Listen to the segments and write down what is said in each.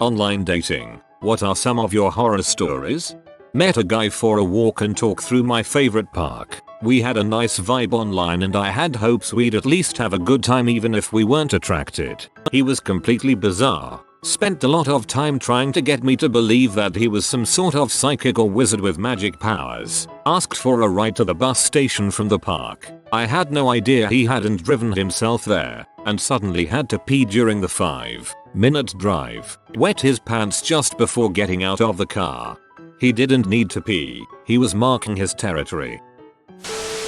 Online dating. What are some of your horror stories? Met a guy for a walk and talk through my favorite park. We had a nice vibe online and I had hopes we'd at least have a good time even if we weren't attracted. He was completely bizarre. Spent a lot of time trying to get me to believe that he was some sort of psychic or wizard with magic powers. Asked for a ride to the bus station from the park. I had no idea he hadn't driven himself there and suddenly had to pee during the 5-minute drive. Wet his pants just before getting out of the car. He didn't need to pee. He was marking his territory.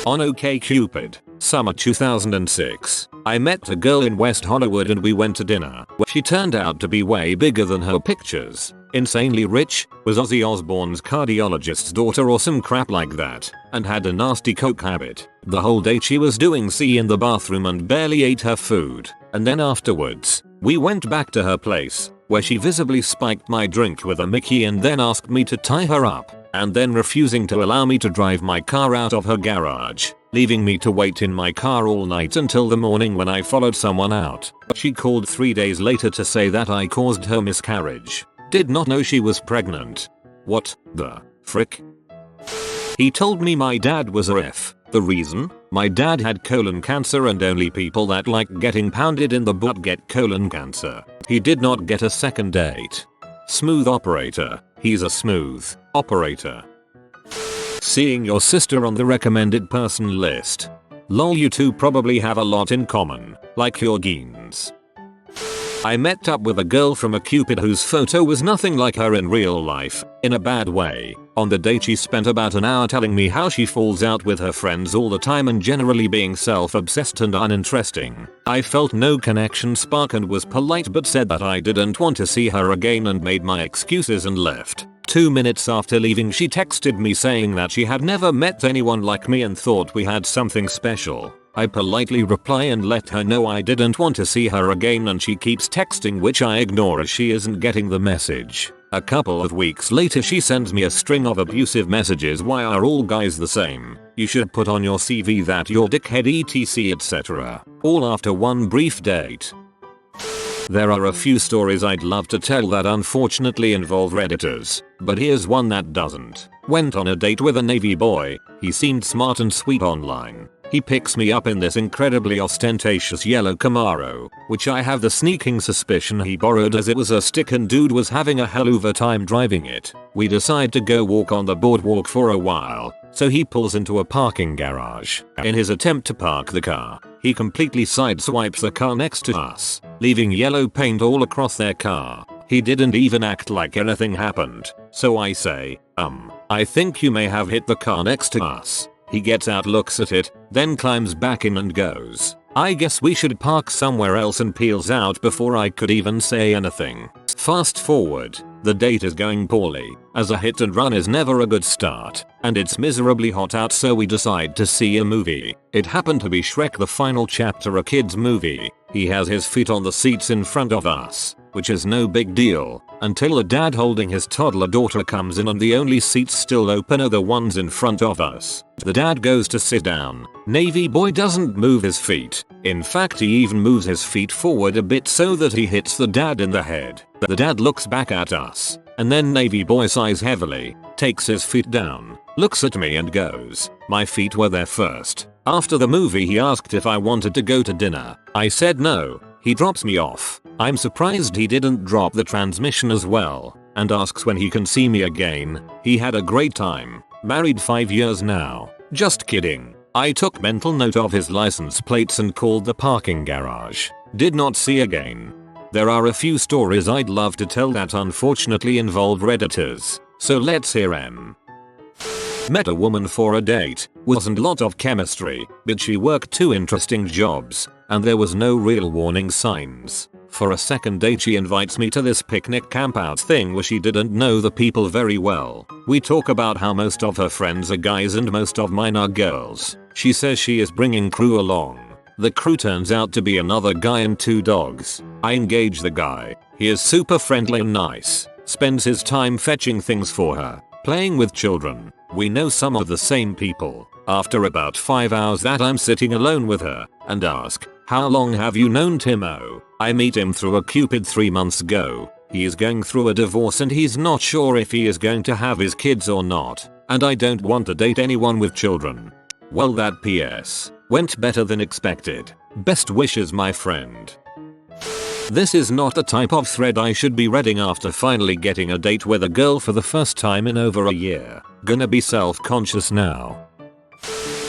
On OkCupid, summer 2006, I met a girl in West Hollywood and we went to dinner. She turned out to be way bigger than her pictures, insanely rich, was Ozzy Osbourne's cardiologist's daughter or some crap like that, and had a nasty coke habit. The whole date she was doing C in the bathroom and barely ate her food, and then afterwards, we went back to her place, where she visibly spiked my drink with a Mickey and then asked me to tie her up, and then refusing to allow me to drive my car out of her garage, leaving me to wait in my car all night until the morning when I followed someone out. She called 3 days later to say that I caused her miscarriage. Did not know she was pregnant. What the frick? He told me my dad was a ref. The reason? My dad had colon cancer and only people that like getting pounded in the butt get colon cancer. He did not get a second date. Smooth operator. He's a smooth operator. Seeing your sister on the recommended person list. Lol, you two probably have a lot in common, like your genes. I met up with a girl from OkCupid whose photo was nothing like her in real life, in a bad way. On the date she spent about an hour telling me how she falls out with her friends all the time and generally being self-obsessed and uninteresting. I felt no connection spark and was polite but said that I didn't want to see her again and made my excuses and left. 2 minutes after leaving she texted me saying that she had never met anyone like me and thought we had something special. I politely reply and let her know I didn't want to see her again and she keeps texting, which I ignore as she isn't getting the message. A couple of weeks later she sends me a string of abusive messages. Why are all guys the same? You should put on your CV that you're dickhead etc etc. All after one brief date. There are a few stories I'd love to tell that unfortunately involve Redditors, but here's one that doesn't. Went on a date with a Navy boy. He seemed smart and sweet online. He picks me up in this incredibly ostentatious yellow Camaro, which I have the sneaking suspicion he borrowed as it was a stick and dude was having a hell of a time driving it. We decide to go walk on the boardwalk for a while, so he pulls into a parking garage. In his attempt to park the car, he completely sideswipes the car next to us, leaving yellow paint all across their car. He didn't even act like anything happened, so I say, I think you may have hit the car next to us. He gets out, looks at it, then climbs back in and goes, I guess we should park somewhere else, and peels out before I could even say anything. Fast forward, the date is going poorly, as a hit and run is never a good start, and it's miserably hot out, so we decide to see a movie. It happened to be Shrek the Final Chapter, a kid's movie. He has his feet on the seats in front of us, which is no big deal, until a dad holding his toddler daughter comes in and the only seats still open are the ones in front of us. The dad goes to sit down. Navy boy doesn't move his feet. In fact, he even moves his feet forward a bit so that he hits the dad in the head. The dad looks back at us, and then Navy boy sighs heavily, takes his feet down, looks at me and goes, my feet were there first. After the movie he asked if I wanted to go to dinner. I said no. He drops me off. I'm surprised he didn't drop the transmission as well, and asks when he can see me again. He had a great time. Married 5 years now. Just kidding. I took mental note of his license plates and called the parking garage. Did not see again. There are a few stories I'd love to tell that unfortunately involve Redditors, so let's hear 'em. Met a woman for a date. Wasn't a lot of chemistry, but she worked 2 interesting jobs, and there was no real warning signs. For a second date she invites me to this picnic campout thing where she didn't know the people very well. We talk about how most of her friends are guys and most of mine are girls. She says she is bringing crew along. The crew turns out to be another guy and 2 dogs. I engage the guy. He is super friendly and nice. Spends his time fetching things for her, playing with children. We know some of the same people. After about 5 hours that I'm sitting alone with her, and ask, how long have you known Timo? I meet him through OkCupid 3 months ago. He is going through a divorce and he's not sure if he is going to have his kids or not, and I don't want to date anyone with children. Well, that PS went better than expected. Best wishes, my friend. This is not the type of thread I should be reading after finally getting a date with a girl for the first time in over a year. Gonna be self-conscious now.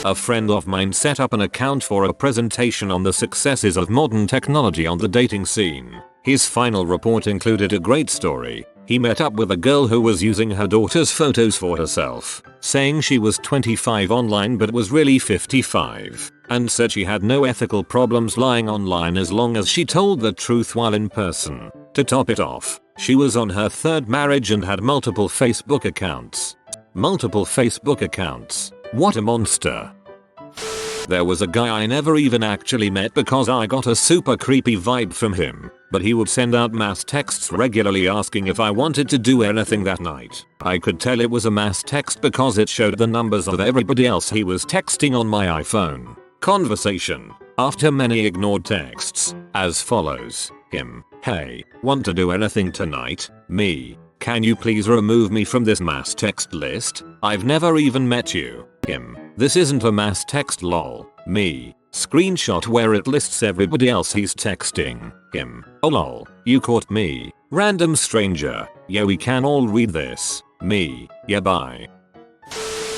A friend of mine set up an account for a presentation on the successes of modern technology on the dating scene. His final report included a great story. He met up with a girl who was using her daughter's photos for herself, saying she was 25 online but was really 55, and said she had no ethical problems lying online as long as she told the truth while in person. To top it off, she was on her third marriage and had multiple Facebook accounts. Multiple Facebook accounts. What a monster. There was a guy I never even actually met because I got a super creepy vibe from him, but he would send out mass texts regularly asking if I wanted to do anything that night. I could tell it was a mass text because it showed the numbers of everybody else he was texting on my iPhone. Conversation. After many ignored texts. As follows. Him. Hey, want to do anything tonight? Me. Can you please remove me from this mass text list? I've never even met you. Him. This isn't a mass text lol. Me. Screenshot where it lists everybody else he's texting. Him. Oh lol. You caught me. Random stranger. Yeah, we can all read this. Me. Yeah, bye.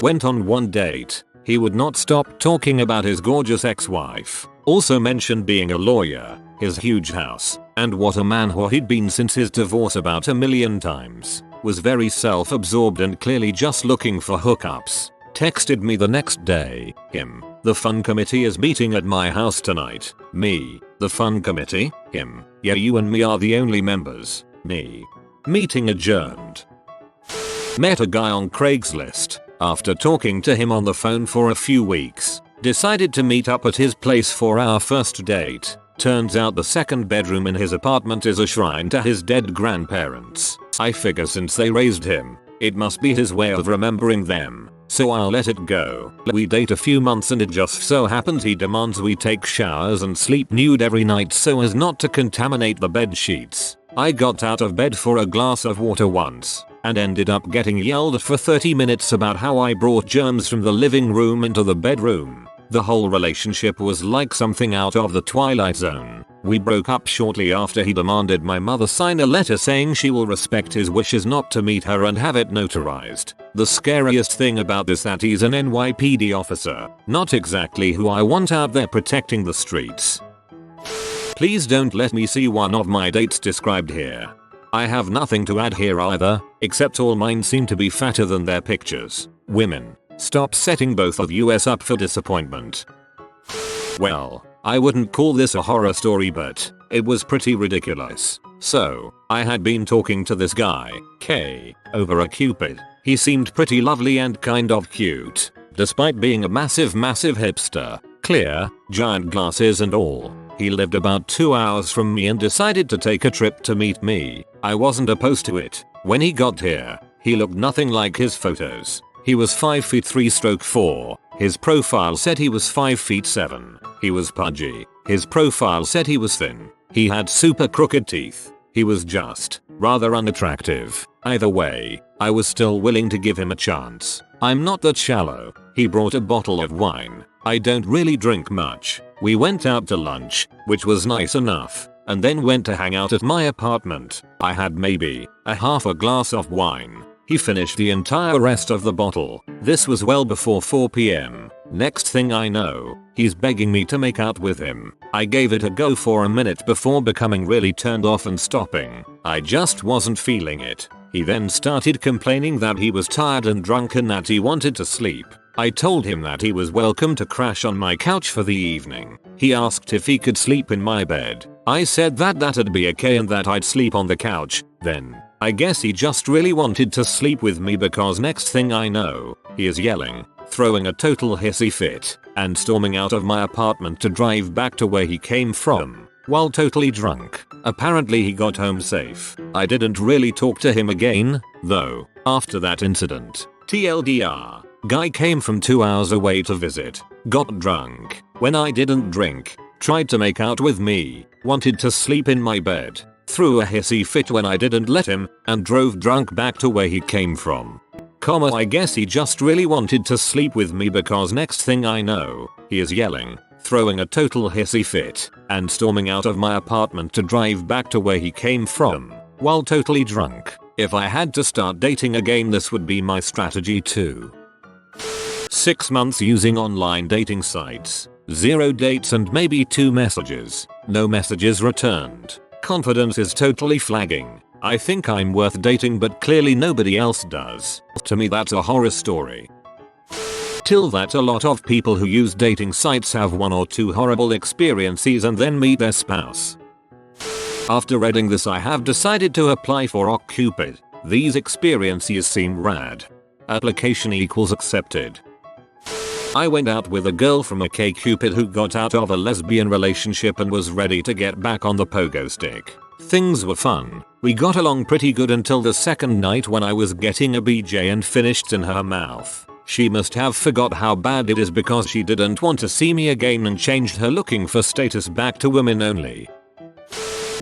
Went on one date. He would not stop talking about his gorgeous ex-wife. Also mentioned being a lawyer, his huge house, and what a man whore he'd been since his divorce about 1,000,000 times. Was very self-absorbed and clearly just looking for hookups. Texted me the next day. Him. The fun committee is meeting at my house tonight. Me. The fun committee? Him. Yeah, you and me are the only members. Me. Meeting adjourned. Met a guy on Craigslist. After talking to him on the phone for a few weeks, decided to meet up at his place for our first date. Turns out the second bedroom in his apartment is a shrine to his dead grandparents. I figure since they raised him, it must be his way of remembering them. So I'll let it go. We date a few months and it just so happens he demands we take showers and sleep nude every night so as not to contaminate the bed sheets. I got out of bed for a glass of water once and ended up getting yelled at for 30 minutes about how I brought germs from the living room into the bedroom. The whole relationship was like something out of the Twilight Zone. We broke up shortly after he demanded my mother sign a letter saying she will respect his wishes not to meet her and have it notarized. The scariest thing about this that he's an NYPD officer, not exactly who I want out there protecting the streets. Please don't let me see one of my dates described here. I have nothing to add here either, except all mine seem to be fatter than their pictures. Women, stop setting both of us up for disappointment. Well, I wouldn't call this a horror story, but it was pretty ridiculous. So, I had been talking to this guy, K, over a Cupid. He seemed pretty lovely and kind of cute, despite being a massive hipster. Clear, giant glasses and all. He lived about 2 hours from me and decided to take a trip to meet me. I wasn't opposed to it. When he got here, he looked nothing like his photos. He was 5'3", 4. His profile said he was 5'7". He was pudgy. His profile said he was thin. He had super crooked teeth. He was just rather unattractive. Either way, I was still willing to give him a chance. I'm not that shallow. He brought a bottle of wine. I don't really drink much. We went out to lunch, which was nice enough, and then went to hang out at my apartment. I had maybe a half a glass of wine. He finished the entire rest of the bottle. This was well before 4 PM. Next thing I know, he's begging me to make out with him. I gave it a go for a minute before becoming really turned off and stopping. I just wasn't feeling it. He then started complaining that he was tired and drunk and that he wanted to sleep. I told him that he was welcome to crash on my couch for the evening. He asked if he could sleep in my bed. I said that that'd be okay and that I'd sleep on the couch. Then, I guess he just really wanted to sleep with me because next thing I know, he is yelling, throwing a total hissy fit, and storming out of my apartment to drive back to where he came from, while totally drunk. Apparently he got home safe. I didn't really talk to him again, though, after that incident. TLDR. Guy came from 2 hours away to visit, got drunk, when I didn't drink, tried to make out with me, wanted to sleep in my bed, threw a hissy fit when I didn't let him, and drove drunk back to where he came from. I guess he just really wanted to sleep with me because next thing I know, he is yelling, throwing a total hissy fit, and storming out of my apartment to drive back to where he came from, while totally drunk. If I had to start dating again, this would be my strategy too. 6 months using online dating sites. 0 dates and maybe 2 messages. No messages returned. Confidence is totally flagging. I think I'm worth dating but clearly nobody else does. To me that's a horror story. Till that a lot of people who use dating sites have 1 or 2 horrible experiences and then meet their spouse. After reading this I have decided to apply for OkCupid. These experiences seem rad. Application equals accepted. I went out with a girl from OkCupid who got out of a lesbian relationship and was ready to get back on the pogo stick. Things were fun. We got along pretty good until the second night when I was getting a BJ and finished in her mouth. She must have forgot how bad it is because she didn't want to see me again and changed her looking for status back to women only.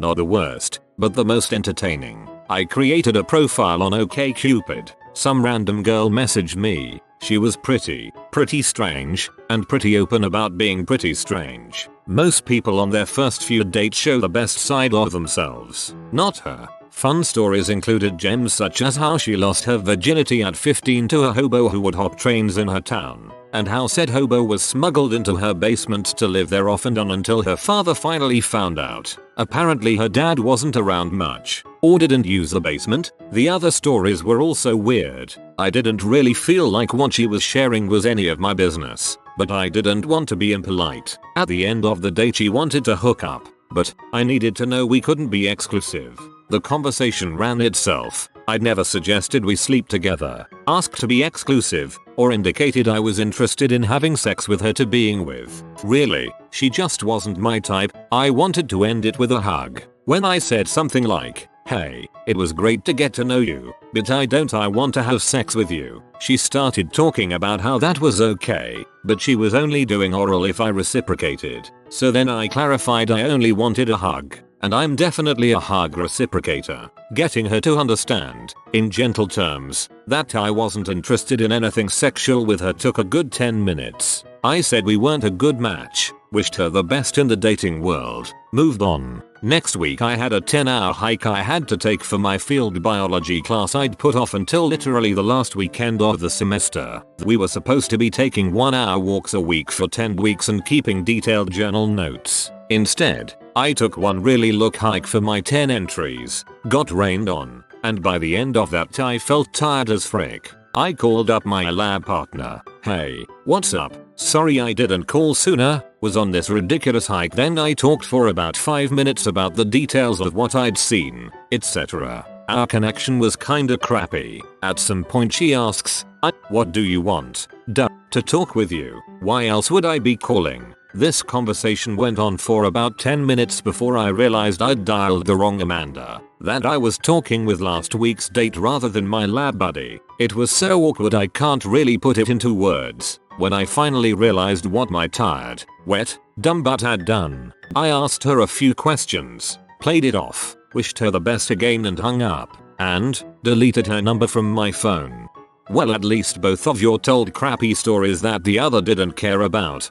Not the worst, but the most entertaining. I created a profile on OkCupid. Some random girl messaged me. She was pretty strange, and pretty open about being pretty strange. Most people on their first few dates show the best side of themselves. Not her. Fun stories included gems such as how she lost her virginity at 15 to a hobo who would hop trains in her town, and how said hobo was smuggled into her basement to live there off and on until her father finally found out. Apparently her dad wasn't around much, or didn't use the basement. The other stories were also weird. I didn't really feel like what she was sharing was any of my business, but I didn't want to be impolite. At the end of the date she wanted to hook up, but I needed to know we couldn't be exclusive. The conversation ran itself. I'd never suggested we sleep together, asked to be exclusive, or indicated I was interested in having sex with her to being with. Really, she just wasn't my type. I wanted to end it with a hug. When I said something like, "Hey, it was great to get to know you, but I want to have sex with you," she started talking about how that was okay, but she was only doing oral if I reciprocated. So then I clarified I only wanted a hug. And I'm definitely a hug reciprocator. Getting her to understand, in gentle terms, that I wasn't interested in anything sexual with her took a good 10 minutes. I said we weren't a good match, wished her the best in the dating world, moved on. Next week I had a 10-hour hike I had to take for my field biology class I'd put off until literally the last weekend of the semester. We were supposed to be taking 1-hour walks a week for 10 weeks and keeping detailed journal notes. Instead, I took one really long hike for my 10 entries, got rained on, and by the end of that I felt tired as frick. I called up my lab partner. "Hey, what's up? Sorry I didn't call sooner, was on this ridiculous hike." Then I talked for about 5 minutes about the details of what I'd seen, etc. Our connection was kinda crappy. At some point she asks, "What do you want?" "Duh, to talk with you. Why else would I be calling?" This conversation went on for about 10 minutes before I realized I'd dialed the wrong Amanda, that I was talking with last week's date rather than my lab buddy. It was so awkward I can't really put it into words. When I finally realized what my tired, wet, dumb butt had done, I asked her a few questions, played it off, wished her the best again and hung up, and deleted her number from my phone. Well, at least both of you told crappy stories that the other didn't care about.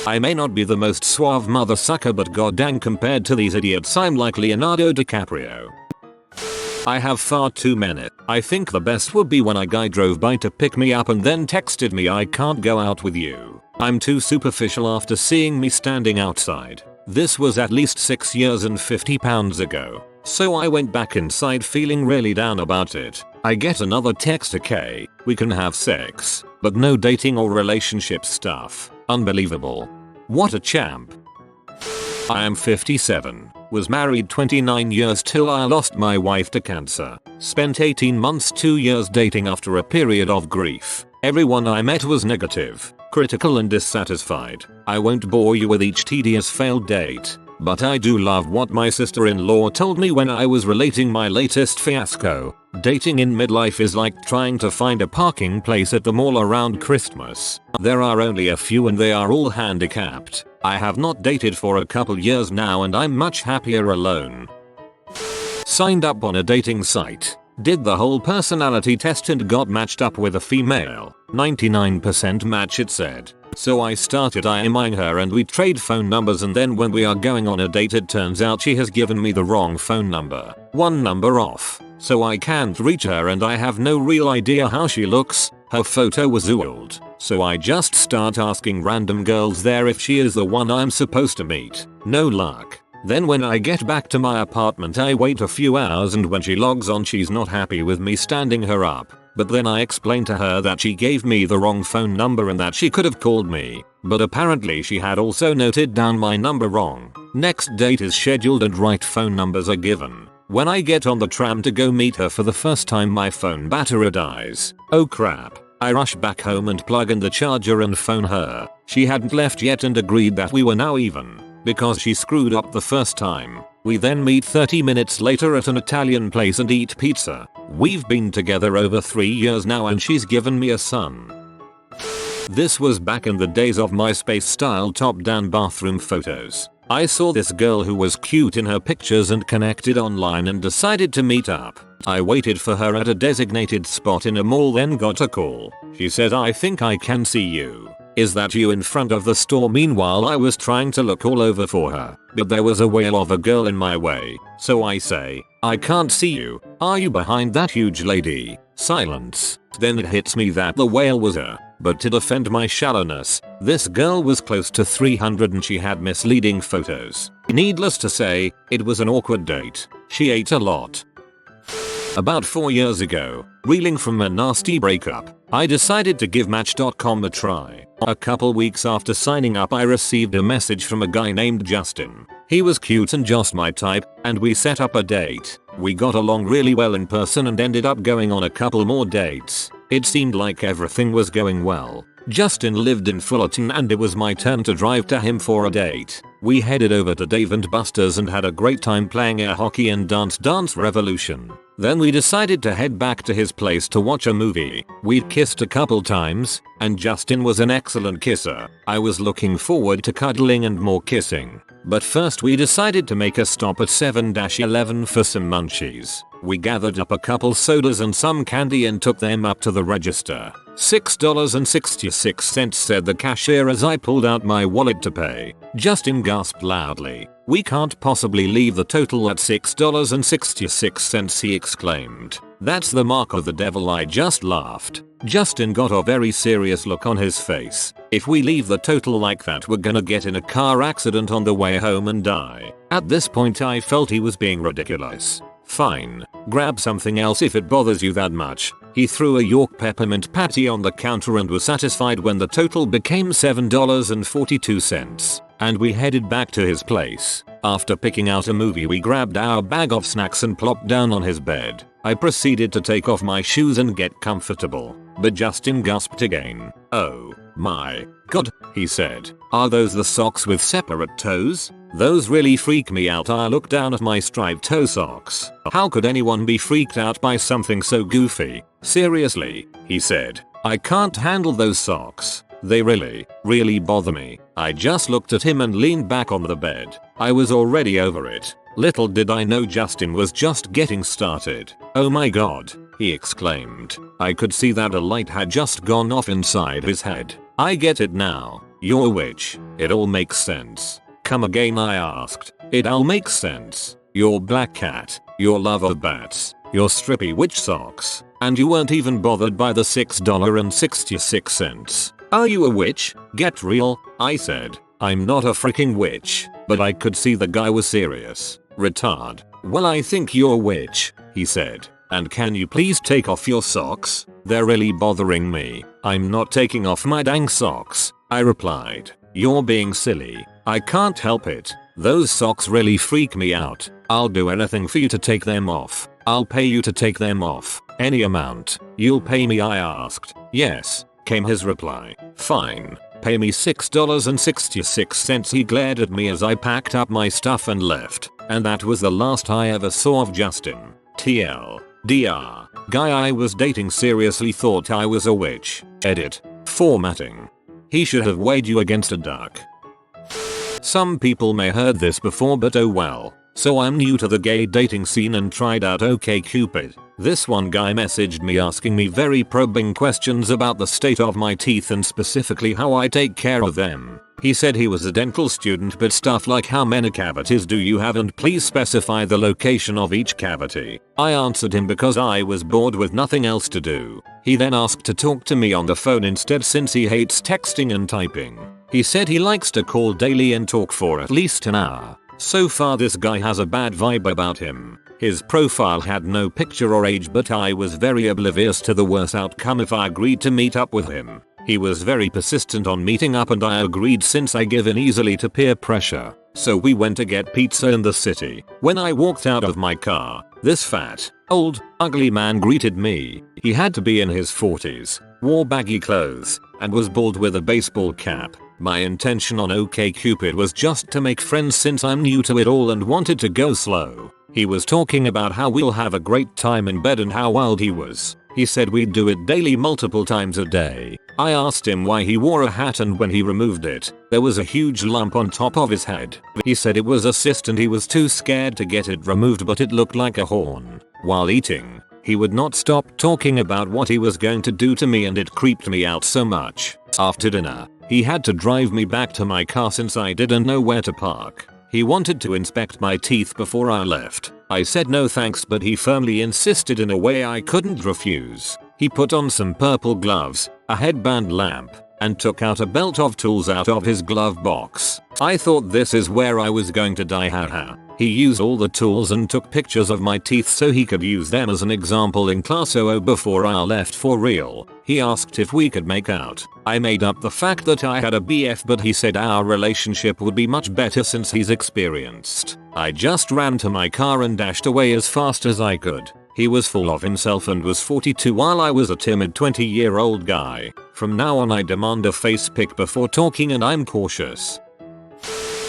I may not be the most suave mother sucker, but goddamn compared to these idiots I'm like Leonardo DiCaprio. I have far too many. I think the best would be when a guy drove by to pick me up and then texted me, "I can't go out with you. I'm too superficial," after seeing me standing outside. This was at least 6 years and 50 pounds ago. So I went back inside feeling really down about it. I get another text, "Okay, we can have sex, but no dating or relationship stuff." Unbelievable. What a champ. I am 57. Was married 29 years till I lost my wife to cancer. Spent 18 months 2 years dating after a period of grief. Everyone I met was negative, critical and dissatisfied. I won't bore you with each tedious failed date, but I do love what my sister-in-law told me when I was relating my latest fiasco. Dating in midlife is like trying to find a parking place at the mall around Christmas. There are only a few and they are all handicapped. I have not dated for a couple years now and I'm much happier alone. Signed up on a dating site. Did the whole personality test and got matched up with a female. 99% match it said. So I started IMing her and we trade phone numbers, and then when we are going on a date it turns out she has given me the wrong phone number. One number off. So I can't reach her and I have no real idea how she looks. Her photo was old. So I just start asking random girls there if she is the one I'm supposed to meet. No luck. Then when I get back to my apartment I wait a few hours, and when she logs on she's not happy with me standing her up. But then I explained to her that she gave me the wrong phone number and that she could have called me. But apparently she had also noted down my number wrong. Next date is scheduled and right phone numbers are given. When I get on the tram to go meet her for the first time my phone battery dies. Oh crap. I rush back home and plug in the charger and phone her. She hadn't left yet and agreed that we were now even, because she screwed up the first time. We then meet 30 minutes later at an Italian place and eat pizza. We've been together over 3 years now and she's given me a son. This was back in the days of MySpace style top-down bathroom photos. I saw this girl who was cute in her pictures and connected online and decided to meet up. I waited for her at a designated spot in a mall, then got a call. She said, "I think I can see you. Is that you in front of the store?" Meanwhile I was trying to look all over for her, but there was a whale of a girl in my way. So I say, "I can't see you. Are you behind that huge lady?" Silence. Then it hits me that the whale was her. But to defend my shallowness, this girl was close to 300 and she had misleading photos. Needless to say, it was an awkward date. She ate a lot. About 4 years ago, reeling from a nasty breakup, I decided to give Match.com a try. A couple weeks after signing up I received a message from a guy named Justin. He was cute and just my type, and we set up a date. We got along really well in person and ended up going on a couple more dates. It seemed like everything was going well. Justin lived in Fullerton and it was my turn to drive to him for a date. We headed over to Dave & Buster's and had a great time playing air hockey and Dance Revolution. Then we decided to head back to his place to watch a movie. We'd kissed a couple times, and Justin was an excellent kisser. I was looking forward to cuddling and more kissing. But first we decided to make a stop at 7-Eleven for some munchies. We gathered up a couple sodas and some candy and took them up to the register. $6.66 said the cashier as I pulled out my wallet to pay. Justin gasped loudly. "We can't possibly leave the total at $6.66, he exclaimed. "That's the mark of the devil." I just laughed. Justin got a very serious look on his face. "If we leave the total like that we're gonna get in a car accident on the way home and die." At this point I felt he was being ridiculous. "Fine, grab something else if it bothers you that much." He threw a York peppermint patty on the counter and was satisfied when the total became $7.42. And we headed back to his place. After picking out a movie we grabbed our bag of snacks and plopped down on his bed. I proceeded to take off my shoes and get comfortable. But Justin gasped again. "Oh my god," he said. "Are those the socks with separate toes? Those really freak me out." I looked down at my striped toe socks. "How could anyone be freaked out by something so goofy? Seriously," he said. "I can't handle those socks. They really bother me." I just looked at him and leaned back on the bed. I was already over it. Little did I know Justin was just getting started. "Oh my god," he exclaimed. I could see that a light had just gone off inside his head. "I get it now. You're a witch. It all makes sense." "Come again?" I asked. "It all makes sense. Your black cat, your love of bats, your strippy witch socks, and you weren't even bothered by the $6.66. Are you a witch? Get real," I said. "I'm not a freaking witch." But I could see the guy was serious. "Retard. Well, I think you're a witch," he said. "And can you please take off your socks? They're really bothering me." "I'm not taking off my dang socks," I replied. "You're being silly." "I can't help it. Those socks really freak me out. I'll do anything for you to take them off. I'll pay you to take them off. Any amount." "You'll pay me?" I asked. "Yes," came his reply. "Fine. Pay me $6.66. He glared at me as I packed up my stuff and left. And that was the last I ever saw of Justin. TL. Dr. Guy I was dating seriously thought I was a witch. Edit. Formatting. He should have weighed you against a duck. Some people may heard this before, but oh well. So I'm new to the gay dating scene and tried out OkCupid. This one guy messaged me asking me very probing questions about the state of my teeth and specifically how I take care of them. He said he was a dental student, but stuff like how many cavities do you have and please specify the location of each cavity. I answered him because I was bored with nothing else to do. He then asked to talk to me on the phone instead since he hates texting and typing. He said he likes to call daily and talk for at least an hour. So far this guy has a bad vibe about him. His profile had no picture or age, but I was very oblivious to the worst outcome if I agreed to meet up with him. He was very persistent on meeting up and I agreed since I give in easily to peer pressure. So we went to get pizza in the city. When I walked out of my car, this fat, old, ugly man greeted me. He had to be in his 40s, wore baggy clothes, and was bald with a baseball cap. My intention on OkCupid was just to make friends since I'm new to it all and wanted to go slow. He was talking about how we'll have a great time in bed and how wild he was. He said we'd do it daily multiple times a day. I asked him why he wore a hat, and when he removed it, there was a huge lump on top of his head. He said it was a cyst and he was too scared to get it removed, but it looked like a horn. While eating, he would not stop talking about what he was going to do to me and it creeped me out so much. After dinner, he had to drive me back to my car since I didn't know where to park. He wanted to inspect my teeth before I left. I said no thanks, but he firmly insisted in a way I couldn't refuse. He put on some purple gloves, a headband lamp, and took out a belt of tools out of his glove box. I thought this is where I was going to die, haha. He used all the tools and took pictures of my teeth so he could use them as an example in class. Before I left for real, he asked if we could make out. I made up the fact that I had a BF, but he said our relationship would be much better since he's experienced. I just ran to my car and dashed away as fast as I could. He was full of himself and was 42 while I was a timid 20-year-old guy. From now on I demand a face pic before talking and I'm cautious.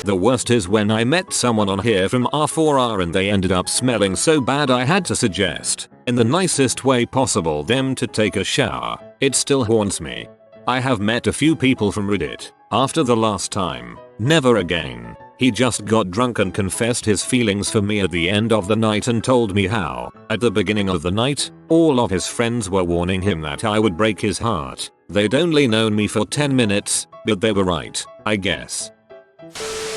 The worst is when I met someone on here from R4R and they ended up smelling so bad I had to suggest, in the nicest way possible, them to take a shower. It still haunts me. I have met a few people from Reddit. After the last time, never again. He just got drunk and confessed his feelings for me at the end of the night and told me how, at the beginning of the night, all of his friends were warning him that I would break his heart. They'd only known me for 10 minutes, but they were right, I guess.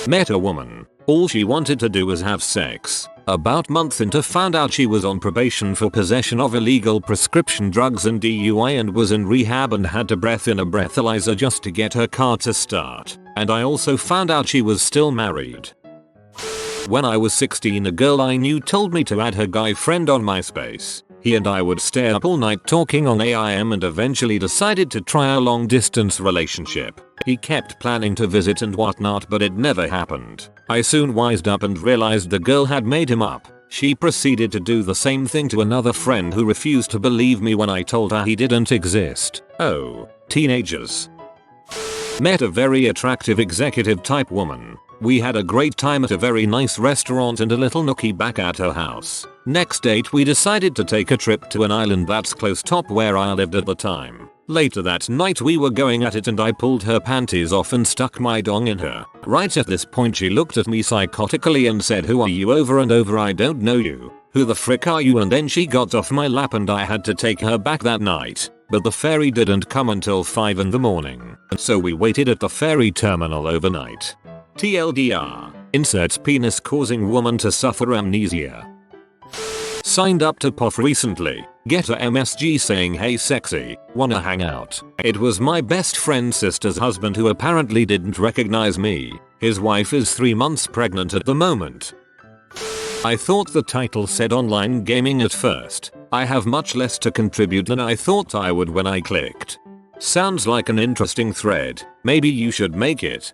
Met a woman. All she wanted to do was have sex. About month into found out she was on probation for possession of illegal prescription drugs and DUI and was in rehab and had to breath in a breathalyzer just to get her car to start. And I also found out she was still married. When I was 16, a girl I knew told me to add her guy friend on MySpace. He and I would stay up all night talking on AIM and eventually decided to try a long distance relationship. He kept planning to visit and whatnot, but it never happened. I soon wised up and realized the girl had made him up. She proceeded to do the same thing to another friend who refused to believe me when I told her he didn't exist. Oh, teenagers. Met a very attractive executive type woman. We had a great time at a very nice restaurant and a little nookie back at her house. Next date we decided to take a trip to an island that's close top where I lived at the time. Later that night we were going at it and I pulled her panties off and stuck my dong in her. Right at this point she looked at me psychotically and said, "Who are you?" over and over, "I don't know you. Who the frick are you?" And then she got off my lap and I had to take her back that night. But the ferry didn't come until 5 in the morning. So we waited at the ferry terminal overnight. TLDR. Inserts penis causing woman to suffer amnesia. Signed up to POF recently. Get a MSG saying, "Hey sexy, wanna hang out?" It was my best friend's sister's husband who apparently didn't recognize me. His wife is 3 months pregnant at the moment. I thought the title said online gaming at first. I have much less to contribute than I thought I would when I clicked. Sounds like an interesting thread. Maybe you should make it.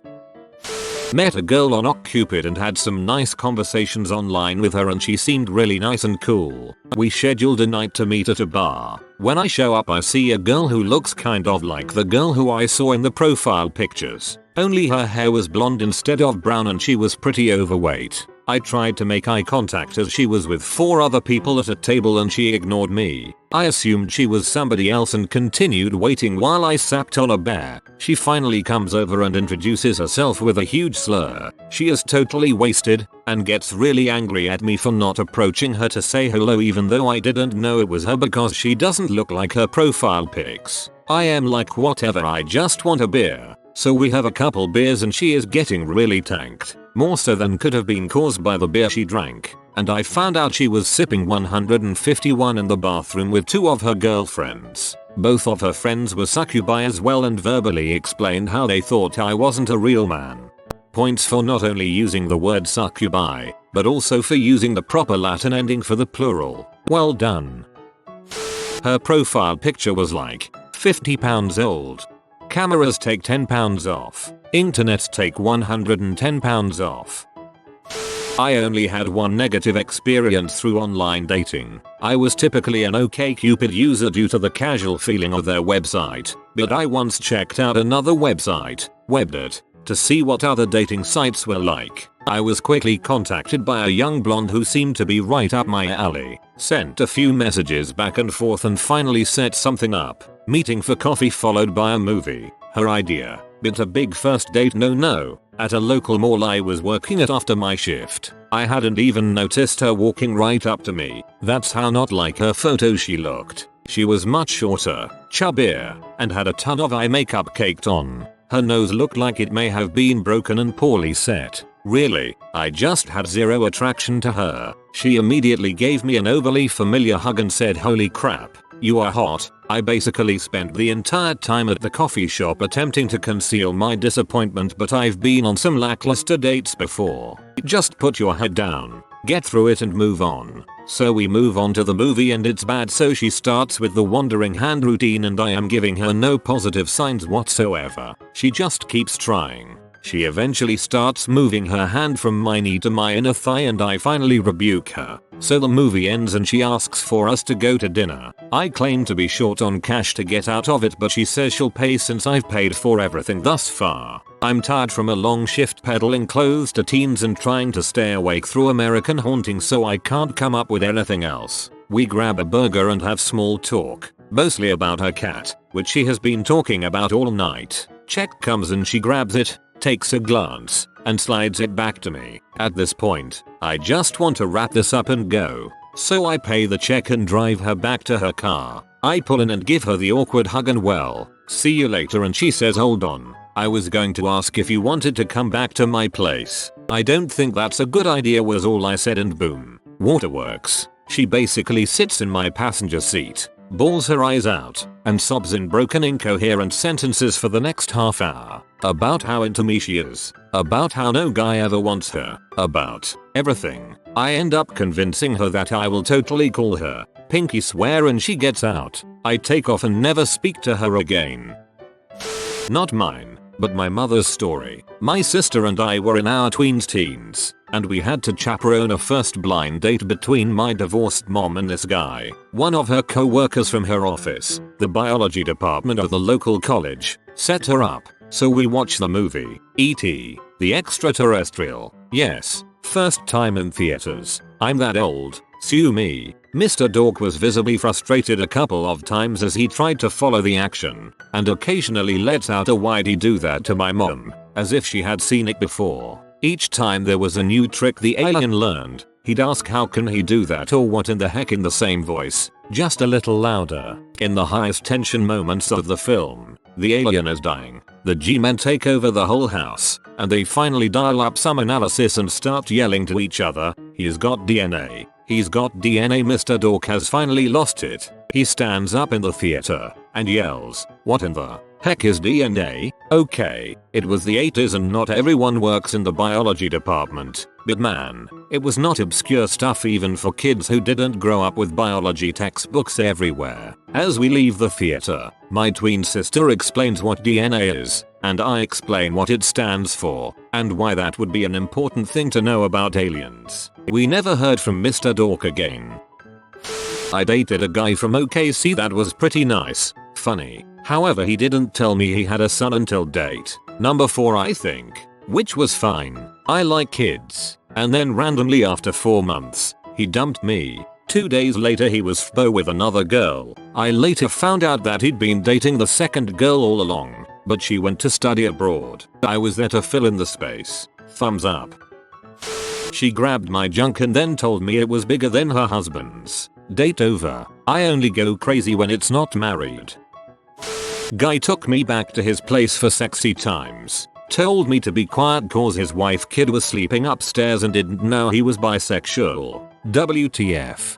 Met a girl on OkCupid and had some nice conversations online with her and she seemed really nice and cool. We scheduled a night to meet at a bar. When I show up I see a girl who looks kind of like the girl who I saw in the profile pictures. Only her hair was blonde instead of brown and she was pretty overweight. I tried to make eye contact as she was with 4 other people at a table and she ignored me. I assumed she was somebody else and continued waiting while I sapped on a bear. She finally comes over and introduces herself with a huge slur. She is totally wasted and gets really angry at me for not approaching her to say hello even though I didn't know it was her because she doesn't look like her profile pics. I am like whatever, I just want a beer. So we have a couple beers and she is getting really tanked. More so than could have been caused by the beer she drank. And I found out she was sipping 151 in the bathroom with 2 of her girlfriends. Both of her friends were succubi as well and verbally explained how they thought I wasn't a real man. Points for not only using the word succubi, but also for using the proper Latin ending for the plural. Well done. Her profile picture was like 50 pounds old. Cameras take 10 pounds off. Internet take 110 pounds off. I only had one negative experience through online dating. I was typically an OkCupid user due to the casual feeling of their website, but I once checked out another website, Webbed, to see what other dating sites were like. I was quickly contacted by a young blonde who seemed to be right up my alley. Sent a few messages back and forth and finally set something up. Meeting for coffee followed by a movie. Her idea, but a big first date no. At a local mall I was working at after my shift. I hadn't even noticed her walking right up to me. That's how not like her photo she looked. She was much shorter, chubbier, and had a ton of eye makeup caked on. Her nose looked like it may have been broken and poorly set. Really, I just had zero attraction to her. She immediately gave me an overly familiar hug and said, "Holy crap, you are hot." I basically spent the entire time at the coffee shop attempting to conceal my disappointment, but I've been on some lackluster dates before. Just put your head down, get through it and move on. So we move on to the movie and it's bad, so she starts with the wandering hand routine and I am giving her no positive signs whatsoever. She just keeps trying. She eventually starts moving her hand from my knee to my inner thigh and I finally rebuke her. So the movie ends and she asks for us to go to dinner. I claim to be short on cash to get out of it, but she says she'll pay since I've paid for everything thus far. I'm tired from a long shift peddling clothes to teens and trying to stay awake through American Haunting, so I can't come up with anything else. We grab a burger and have small talk, mostly about her cat, which she has been talking about all night. Check comes and she grabs it, takes a glance, and slides it back to me. At this point, I just want to wrap this up and go. So I pay the check and drive her back to her car. I pull in and give her the awkward hug and well, see you later, and she says, "Hold on. I was going to ask if you wanted to come back to my place." "I don't think that's a good idea," was all I said, and boom. Waterworks. She basically sits in my passenger seat, bawls her eyes out, and sobs in broken incoherent sentences for the next half hour. About how into me she is. About how no guy ever wants her. About everything. I end up convincing her that I will totally call her pinky swear and she gets out. I take off and never speak to her again. Not mine, but my mother's story. My sister and I were in our teens, and we had to chaperone a first blind date between my divorced mom and this guy, one of her co-workers from her office. The biology department of the local college set her up, so we watched the movie, E.T., the Extraterrestrial. Yes, first time in theaters. I'm that old, sue me. Mr. Dork was visibly frustrated a couple of times as he tried to follow the action, and occasionally lets out a "why'd he do that to my mom?" as if she had seen it before. Each time there was a new trick the alien learned, he'd ask how can he do that or what in the heck in the same voice, just a little louder. In the highest tension moments of the film, the alien is dying, the G-men take over the whole house, and they finally dial up some analysis and start yelling to each other, "He's got DNA. He's got DNA." Mr. Dork has finally lost it. He stands up in the theater and yells, "What in the heck is DNA?" Okay, it was the 80s and not everyone works in the biology department, but man, it was not obscure stuff even for kids who didn't grow up with biology textbooks everywhere. As we leave the theater, my tween sister explains what DNA is, and I explain what it stands for, and why that would be an important thing to know about aliens. We never heard from Mr. Dork again. I dated a guy from OKC that was pretty nice, funny. However, he didn't tell me he had a son until date number 4 I think, which was fine. I like kids. And then randomly after 4 months, he dumped me. 2 days later he was FBO with another girl. I later found out that he'd been dating the second girl all along, but she went to study abroad. I was there to fill in the space. Thumbs up. She grabbed my junk and then told me it was bigger than her husband's. Date over. I only go crazy when it's not married. Guy took me back to his place for sexy times. Told me to be quiet cause his wife kid was sleeping upstairs and didn't know he was bisexual. WTF.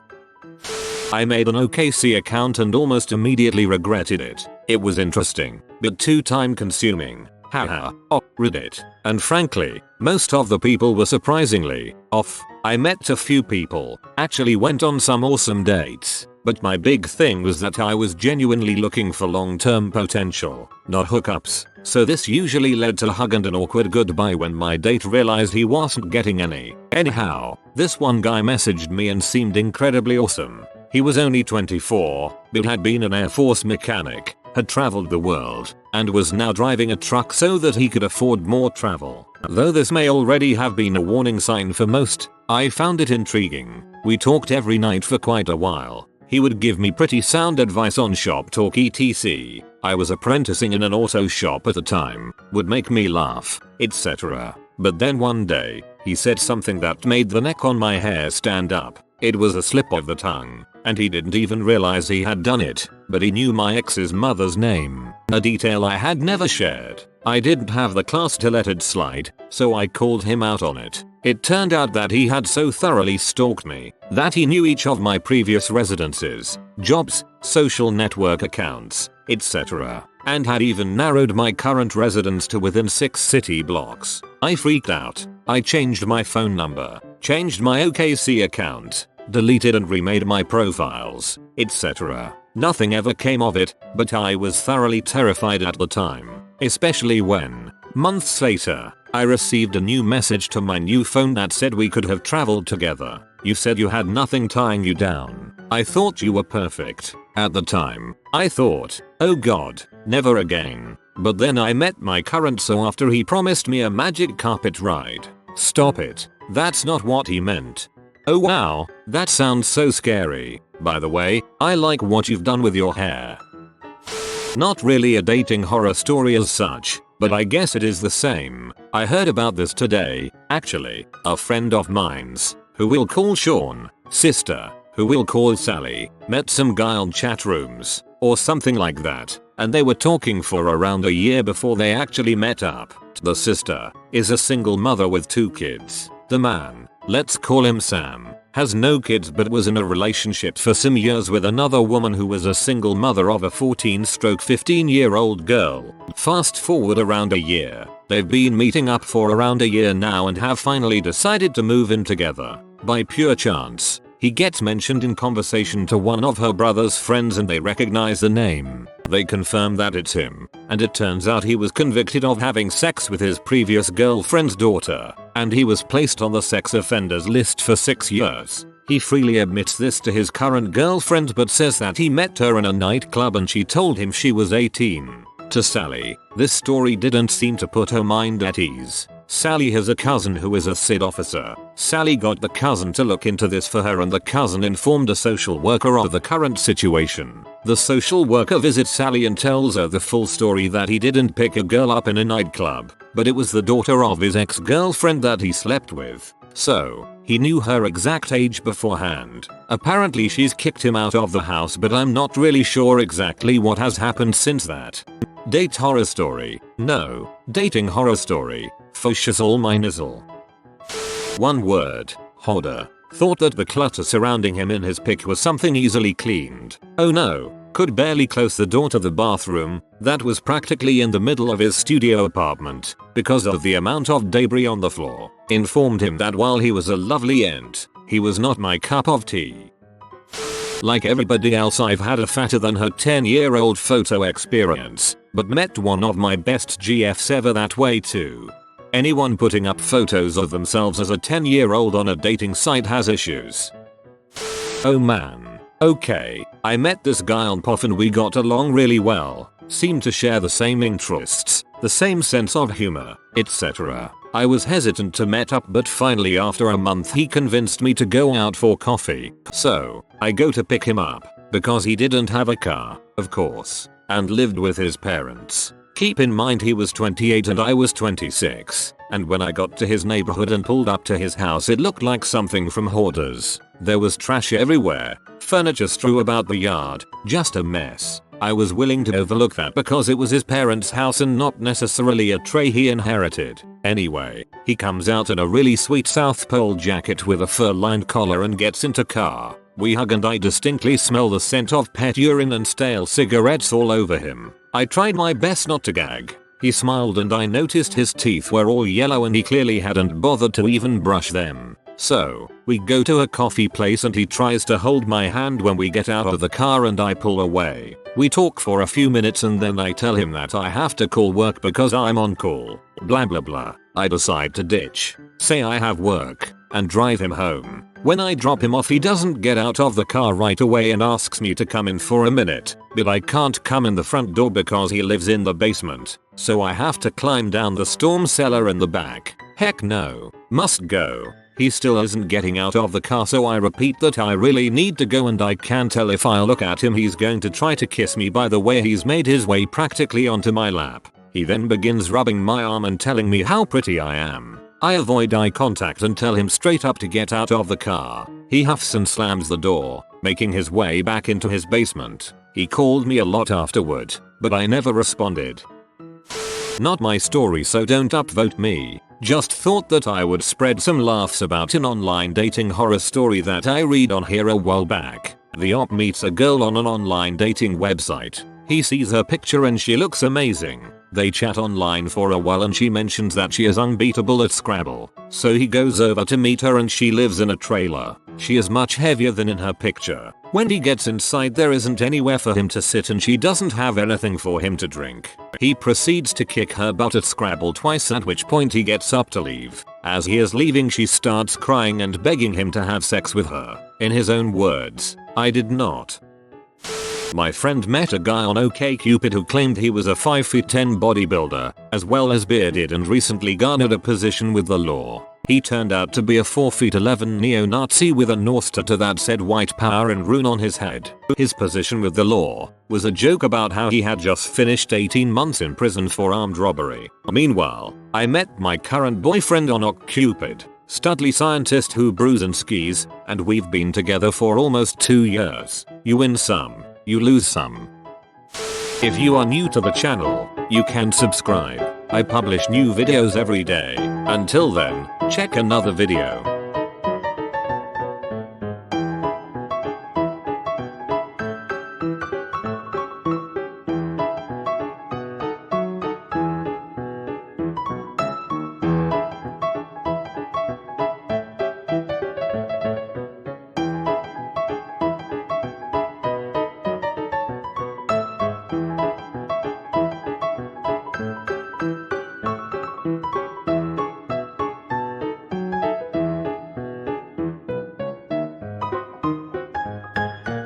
I made an OKC account and almost immediately regretted it. It was interesting, but too time consuming. Haha. Reddit. And frankly, most of the people were surprisingly off. I met a few people, actually went on some awesome dates, but my big thing was that I was genuinely looking for long-term potential, not hookups, so this usually led to a hug and an awkward goodbye when my date realized he wasn't getting any. Anyhow, this one guy messaged me and seemed incredibly awesome. He was only 24, but had been an Air Force mechanic, had traveled the world, and was now driving a truck so that he could afford more travel. Though this may already have been a warning sign for most, I found it intriguing. We talked every night for quite a while. He would give me pretty sound advice on shop talk etc. I was apprenticing in an auto shop at the time, would make me laugh, etc. But then one day, he said something that made the neck on my hair stand up. It was a slip of the tongue, and he didn't even realize he had done it, but he knew my ex's mother's name, a detail I had never shared. I didn't have the class to let it slide, so I called him out on it. It turned out that he had so thoroughly stalked me that he knew each of my previous residences, jobs, social network accounts, etc. and had even narrowed my current residence to within 6 city blocks. I freaked out. I changed my phone number, changed my OKC account, deleted and remade my profiles, etc. Nothing ever came of it, but I was thoroughly terrified at the time, especially when, months later, I received a new message to my new phone that said we could have traveled together. You said you had nothing tying you down. I thought you were perfect. At the time, I thought, oh god, never again. But then I met my current so after he promised me a magic carpet ride. Stop it. That's not what he meant. Oh wow, that sounds so scary. By the way, I like what you've done with your hair. Not really a dating horror story as such, but I guess it is the same. I heard about this today, actually. A friend of mine's, who we'll call Sean, sister, who we'll call Sally, met some guy on chat rooms, or something like that, and they were talking for around a year before they actually met up. The sister is a single mother with 2 kids. The man, let's call him Sam, has no kids but was in a relationship for some years with another woman who was a single mother of a 14-15-year-old girl. Fast forward around a year, they've been meeting up for around a year now and have finally decided to move in together. By pure chance, he gets mentioned in conversation to one of her brother's friends and they recognize the name. They confirm that it's him, and it turns out he was convicted of having sex with his previous girlfriend's daughter, and he was placed on the sex offenders list for 6 years. He freely admits this to his current girlfriend but says that he met her in a nightclub and she told him she was 18. To Sally, this story didn't seem to put her mind at ease. Sally has a cousin who is a SID officer. Sally got the cousin to look into this for her and the cousin informed a social worker of the current situation. The social worker visits Sally and tells her the full story that he didn't pick a girl up in a nightclub, but it was the daughter of his ex-girlfriend that he slept with. So, he knew her exact age beforehand. Apparently she's kicked him out of the house but I'm not really sure exactly what has happened since that. Date horror story. No. Dating horror story. Focious all my nizzle. One word. Hoarder. Thought that the clutter surrounding him in his pic was something easily cleaned. Oh no. Could barely close the door to the bathroom, that was practically in the middle of his studio apartment, because of the amount of debris on the floor. Informed him that while he was a lovely ent, he was not my cup of tea. Like everybody else I've had a fatter than her 10-year-old photo experience, but met one of my best GFs ever that way too. Anyone putting up photos of themselves as a 10-year-old on a dating site has issues. Oh man. Okay, I met this guy on POF and we got along really well, seemed to share the same interests, the same sense of humor, etc. I was hesitant to meet up, but finally after a month he convinced me to go out for coffee. So I go to pick him up because he didn't have a car, of course, and lived with his parents. Keep in mind he was 28 and I was 26, and when I got to his neighborhood and pulled up to his house it looked like something from Hoarders. There was trash everywhere, furniture strewn about the yard, just a mess. I was willing to overlook that because it was his parents' house and not necessarily a tray he inherited. Anyway, he comes out in a really sweet South Pole jacket with a fur-lined collar and gets into car. We hug and I distinctly smell the scent of pet urine and stale cigarettes all over him. I tried my best not to gag. He smiled and I noticed his teeth were all yellow and he clearly hadn't bothered to even brush them. So, we go to a coffee place and he tries to hold my hand when we get out of the car and I pull away. We talk for a few minutes and then I tell him that I have to call work because I'm on call. Blah blah blah. I decide to ditch, say I have work, and drive him home. When I drop him off he doesn't get out of the car right away and asks me to come in for a minute, but I can't come in the front door because he lives in the basement, so I have to climb down the storm cellar in the back. Heck no, must go. He still isn't getting out of the car, so I repeat that I really need to go and I can tell if I look at him he's going to try to kiss me by the way he's made his way practically onto my lap. He then begins rubbing my arm and telling me how pretty I am. I avoid eye contact and tell him straight up to get out of the car. He huffs and slams the door, making his way back into his basement. He called me a lot afterward, but I never responded. Not my story, so don't upvote me. Just thought that I would spread some laughs about an online dating horror story that I read on here a while back. The op meets a girl on an online dating website. He sees her picture and she looks amazing. They chat online for a while and she mentions that she is unbeatable at Scrabble. So he goes over to meet her and she lives in a trailer. She is much heavier than in her picture. When he gets inside there isn't anywhere for him to sit and she doesn't have anything for him to drink. He proceeds to kick her butt at Scrabble twice, at which point he gets up to leave. As he is leaving she starts crying and begging him to have sex with her. In his own words, "I did not." My friend met a guy on OkCupid who claimed he was a 5'10" bodybuilder, as well as bearded, and recently garnered a position with the law. He turned out to be a 4'11" neo-Nazi with a North Star to that said white power and rune on his head. His position with the law was a joke about how he had just finished 18 months in prison for armed robbery. Meanwhile, I met my current boyfriend on OkCupid, studly scientist who brews and skis, and we've been together for almost 2 years. You win some, you lose some. If you are new to the channel, you can subscribe. I publish new videos every day. Until then, check another video.